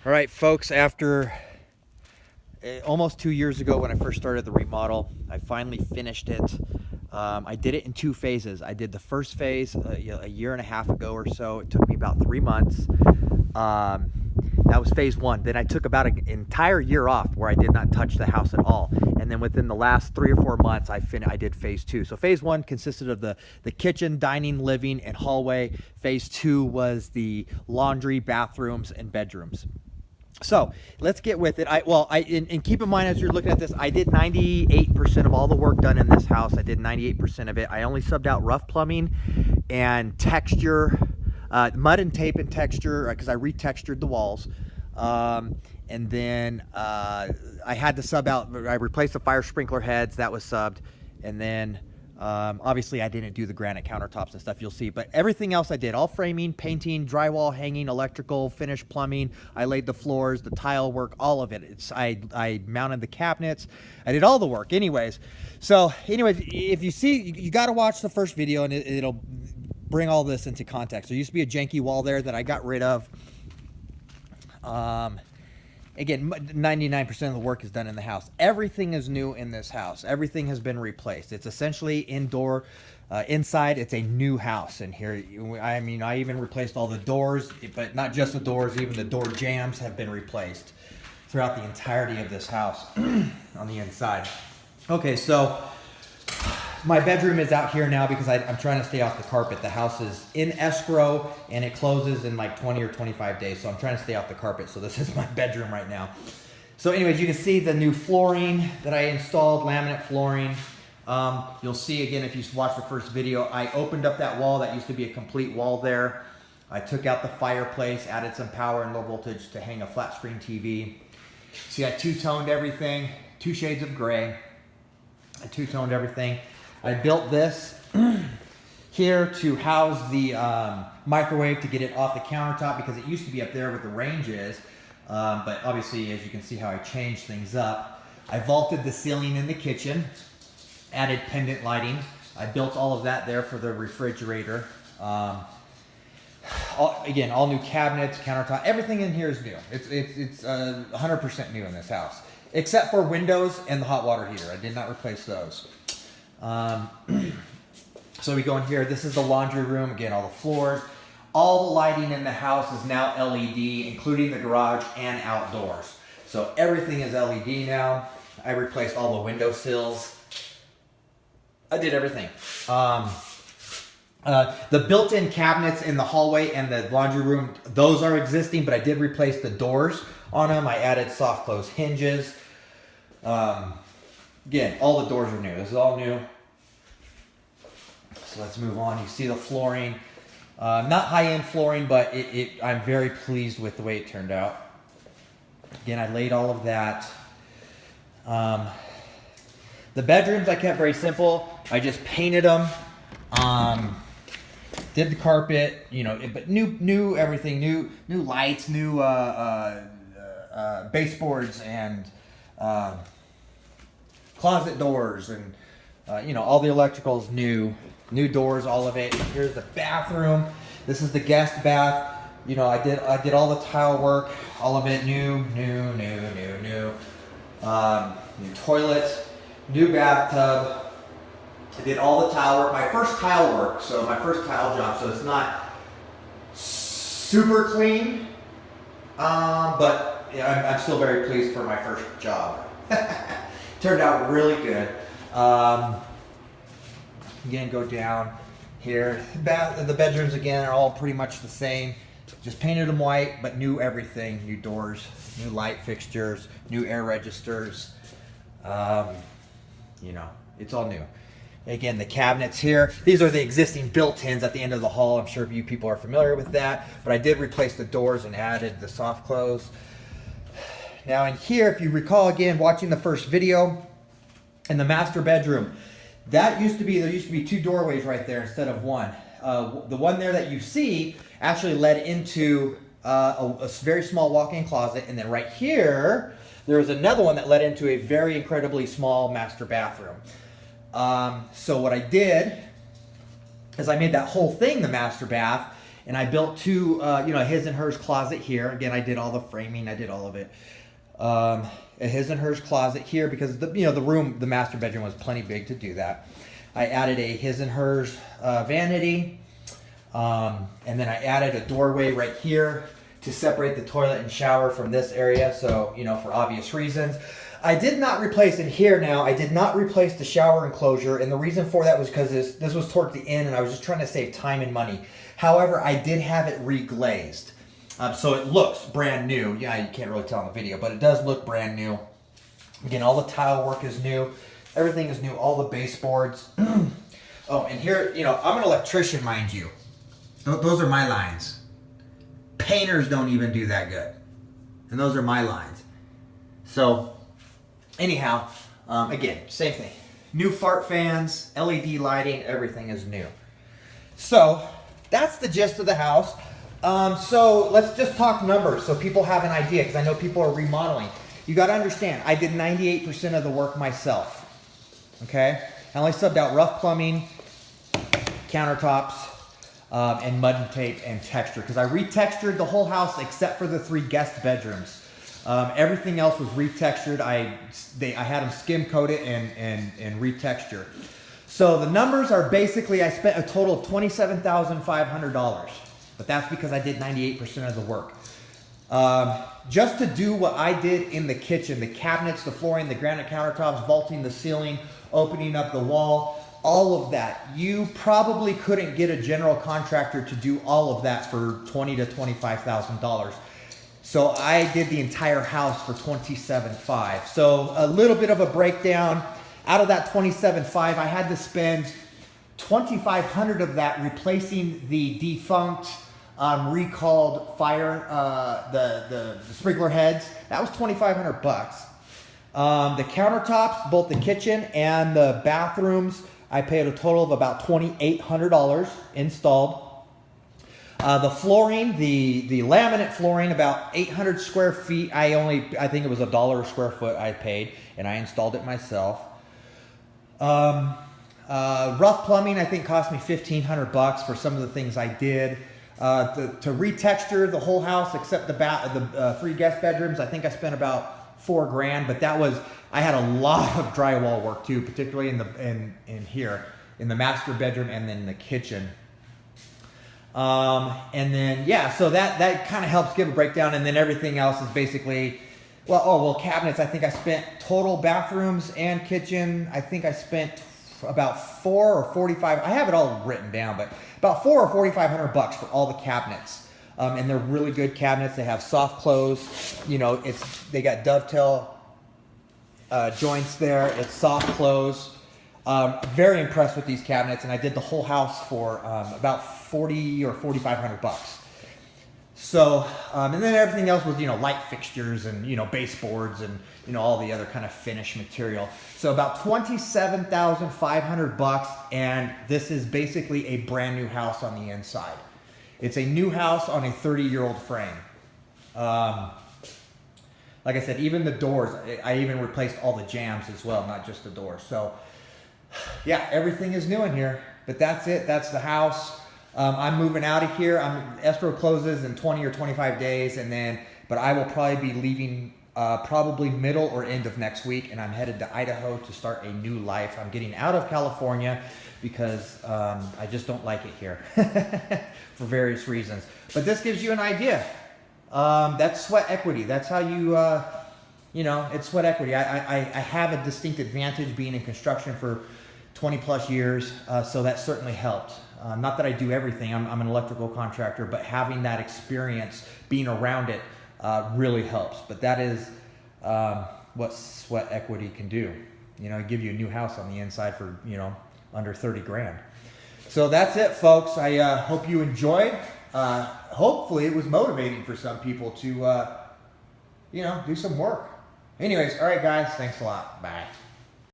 All right, folks, after almost 2 years ago when I first started the remodel, I finally finished it. I did it in two phases. I did the first phase a year and a half ago or so. It took me about 3 months. Um, that was phase one. Then I took about an entire year off where I did not touch the house at all. And then within the last 3 or 4 months, I did phase two. So phase one consisted of the kitchen, dining, living, and hallway. Phase two was the laundry, bathrooms, and bedrooms. So let's get with it. And keep in mind as you're looking at this, I did 98% of all the work done in this house. I did 98% of it. I only subbed out rough plumbing and texture, mud and tape and texture, because I retextured the walls. And then I had to sub out, I replaced the fire sprinkler heads, that was subbed. And then obviously I didn't do the granite countertops and stuff, you'll see, but everything else I did, all framing, painting, drywall, hanging, electrical, finished plumbing. I laid the floors, the tile work, all of it. I mounted the cabinets. I did all the work anyways. So anyways, if you see, you got to watch the first video and it'll bring all this into context. There used to be a janky wall there that I got rid of. Again, 99% of the work is done in the house. Everything is new in this house. Everything has been replaced. It's essentially indoor. Inside, it's a new house. And here, I mean, I even replaced all the doors, but not just the doors, even the door jambs have been replaced throughout the entirety of this house on the inside. Okay, so my bedroom is out here now because I'm trying to stay off the carpet. The house is in escrow and it closes in like 20 or 25 days. So I'm trying to stay off the carpet. So this is my bedroom right now. So anyways, you can see the new flooring that I installed, laminate flooring. You'll see again, if you watch the first video, I opened up that wall. That used to be a complete wall there. I took out the fireplace, added some power and low voltage to hang a flat screen TV. See, I two-toned everything, 2 shades of gray. I two-toned everything. I built this here to house the microwave to get it off the countertop because it used to be up there where the range is. But obviously, as you can see how I changed things up. I vaulted the ceiling in the kitchen, added pendant lighting. I built all of that there for the refrigerator. Again, all new cabinets, countertop, everything in here is new. It's 100% new in this house, except for windows and the hot water heater. I did not replace those. So we go in here. This is the laundry room. Again, all the floors. All the lighting in the house is now LED, including the garage and outdoors. So everything is LED now. I replaced all the window sills. I did everything. The built-in cabinets in the hallway and the laundry room, those are existing, but I did replace the doors on them. I added soft close hinges. Again, all the doors are new. This is all new. So let's move on. You see the flooring. Not high-end flooring, but I'm very pleased with the way it turned out. Again, I laid all of that. The bedrooms I kept very simple. I just painted them. Did the carpet, you know, but new everything, new lights, new baseboards and closet doors, and you know, all the electricals new doors, all of it. Here's the bathroom. This is the guest bath. You know, I did all the tile work, all of it new. New toilet, new bathtub. I did all the tile work. My first tile work, so my first tile job. So it's not super clean, but yeah, I'm still very pleased for my first job. Turned out really good. Again, go down here. The bedrooms again are all pretty much the same. Just painted them white, but new everything. New doors, new light fixtures, new air registers. You know, it's all new. Again, the cabinets here. These are the existing built-ins at the end of the hall. I'm sure you people are familiar with that. But I did replace the doors and added the soft close. Now in here, if you recall again, watching the first video, in the master bedroom, there used to be 2 doorways right there instead of 1. The one there that you see actually led into a very small walk-in closet, and then right here, there was another one that led into a very incredibly small master bathroom. So what I did is I made that whole thing the master bath, And I built two, a his and hers closet here. Again, I did all the framing, I did all of it. A his and hers closet here because the master bedroom was plenty big to do that. I added a his and hers vanity, and then I added a doorway right here to separate the toilet and shower from this area. So, for obvious reasons. I did not replace in here now. I did not replace the shower enclosure, and the reason for that was because this was towards the end, and I was just trying to save time and money. However, I did have it reglazed, so it looks brand new. Yeah, you can't really tell in the video, but it does look brand new. Again, all the tile work is new. Everything is new. All the baseboards. Oh, and here, I'm an electrician, mind you. Those are my lines. Painters don't even do that good, and those are my lines. So. Anyhow, again, same thing. New fart fans, LED lighting, everything is new. So that's the gist of the house. So let's just talk numbers so people have an idea, because I know people are remodeling. You got to understand, I did 98% of the work myself. Okay? I only subbed out rough plumbing, countertops, and mud and tape and texture, because I retextured the whole house except for the 3 guest bedrooms. Everything else was retextured. I had them skim coat it and retexture. So the numbers are basically, I spent a total of $27,500, but that's because I did 98% of the work. Just to do what I did in the kitchen, the cabinets, the flooring, the granite countertops, vaulting the ceiling, opening up the wall, all of that. You probably couldn't get a general contractor to do all of that for $20,000 to $25,000. So I did the entire house for $27,500. So a little bit of a breakdown. Out of that $27,500, I had to spend $2,500 of that replacing the defunct, recalled fire, the sprinkler heads. That was $2,500 bucks. The countertops, both the kitchen and the bathrooms, I paid a total of about $2,800 installed. The flooring, the laminate flooring, about 800 square feet. I think it was $1 a square foot I paid, and I installed it myself. Rough plumbing, I think, cost me $1,500 bucks for some of the things I did. To retexture the whole house except the 3 guest bedrooms, I think I spent about $4,000. But that was, I had a lot of drywall work too, particularly in here, in the master bedroom and then the kitchen. And then, yeah, so that kind of helps give a breakdown. And then everything else is basically, cabinets. I think I spent total bathrooms and kitchen. I think I spent about $4,000 or $4,500. I have it all written down, but about $4,000 or $4,500 bucks for all the cabinets. And they're really good cabinets. They have soft close. They got dovetail joints there. It's soft close. Very impressed with these cabinets, and I did the whole house for about $4,000 or $4,500 bucks. So, and then everything else was, light fixtures and, baseboards and, all the other kind of finished material. So about $27,500 bucks, and this is basically a brand new house on the inside. It's a new house on a 30-year-old frame. Like I said, even the doors, I even replaced all the jambs as well, not just the doors. So, yeah, everything is new in here, but that's it. That's the house. I'm moving out of here. Escrow closes in 20 or 25 days, but I will probably be leaving probably middle or end of next week, and I'm headed to Idaho to start a new life. I'm getting out of California because I just don't like it here for various reasons. But this gives you an idea. That's sweat equity. That's how you, it's sweat equity. I have a distinct advantage being in construction for 20 plus years, so that certainly helped. Not that I do everything, I'm an electrical contractor, but having that experience, being around it, really helps. But that is what sweat equity can do. Give you a new house on the inside for, under 30 grand. So that's it, folks. I hope you enjoyed. Hopefully it was motivating for some people to, do some work. Anyways, all right, guys, thanks a lot. Bye.